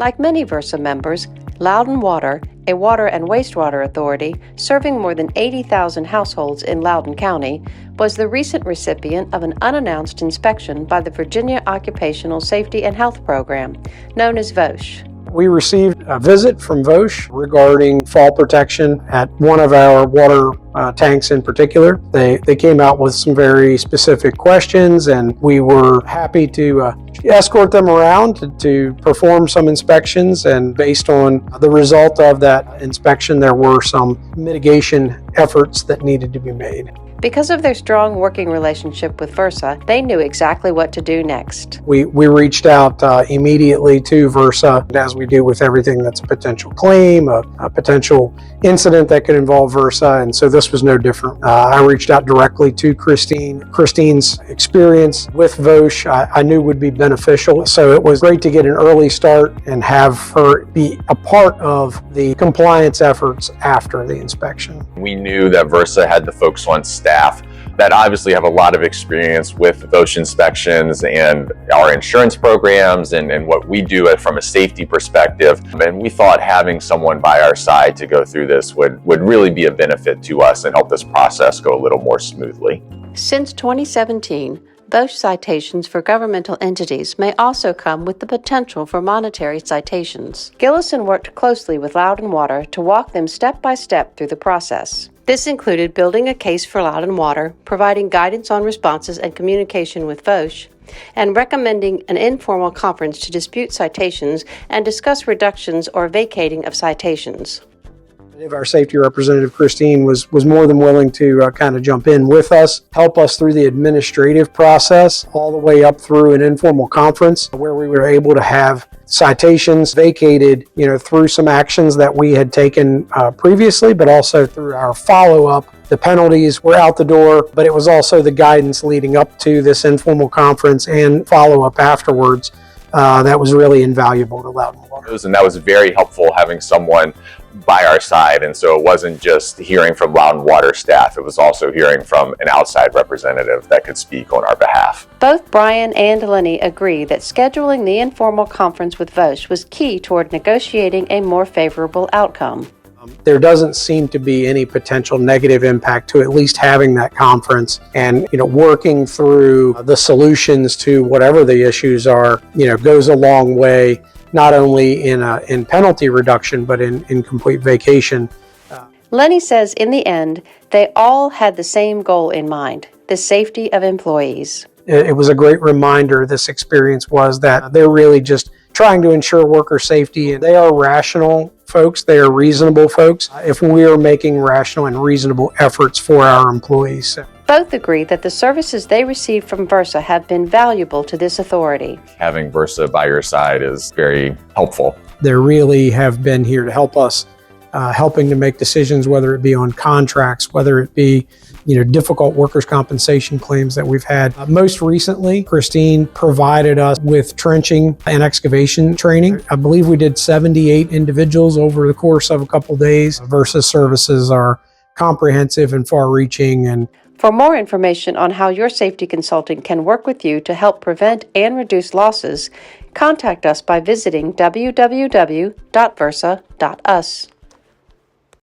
Like many VRSA members, Loudoun Water, a water and wastewater authority serving more than 80,000 households in Loudoun County, was the recent recipient of an unannounced inspection by the Virginia Occupational Safety and Health Program, known as VOSH. We received a visit from VOSH regarding fall protection at one of our water tanks in particular. They came out with some very specific questions, and we were happy to escort them around to perform some inspections. And based on the result of that inspection, there were some mitigation efforts that needed to be made. Because of their strong working relationship with VRSA, they knew exactly what to do next. We reached out immediately to VRSA, as we do with everything that's a potential claim, a potential incident that could involve VRSA, and so this was no different. I reached out directly to Christine. Christine's experience with VOSH I knew would be beneficial, so it was great to get an early start and have her be a part of the compliance efforts after the inspection. We knew that VRSA had the folks on staff that obviously have a lot of experience with VOSH inspections and our insurance programs and what we do from a safety perspective. And we thought having someone by our side to go through this would really be a benefit to us and help this process go a little more smoothly. Since 2017, VOSH citations for governmental entities may also come with the potential for monetary citations. Gillison worked closely with Loudoun Water to walk them step by step through the process. This included building a case for Loudoun Water, providing guidance on responses and communication with VOSH, and recommending an informal conference to dispute citations and discuss reductions or vacating of citations. Our safety representative, Christine, was more than willing to kind of jump in with us, help us through the administrative process, all the way up through an informal conference where we were able to have citations vacated, through some actions that we had taken previously, but also through our follow-up. The penalties were out the door, but it was also the guidance leading up to this informal conference and follow-up afterwards that was really invaluable to Loudoun Water. And that was very helpful having someone by our side, and so it wasn't just hearing from Loudoun Water staff, it was also hearing from an outside representative that could speak on our behalf. Both Brian and Lenny agree that scheduling the informal conference with VOSH was key toward negotiating a more favorable outcome. There doesn't seem to be any potential negative impact to at least having that conference, and working through the solutions to whatever the issues are goes a long way, not only in penalty reduction but in complete vacation. Lenny says in the end they all had the same goal in mind: the safety of employees. It was a great reminder, this experience was, that they're really just trying to ensure worker safety, and they are rational folks, they are reasonable folks, if we are making rational and reasonable efforts for our employees. Both agree that the services they receive from VRSA have been valuable to this authority. Having VRSA by your side is very helpful. They really have been here to help us, helping to make decisions, whether it be on contracts, whether it be difficult workers' compensation claims that we've had. Most recently, Christine provided us with trenching and excavation training. I believe we did 78 individuals over the course of a couple days. VRSA services are comprehensive and far-reaching. And for more information on how your safety consultant can work with you to help prevent and reduce losses, contact us by visiting www.vrsa.us.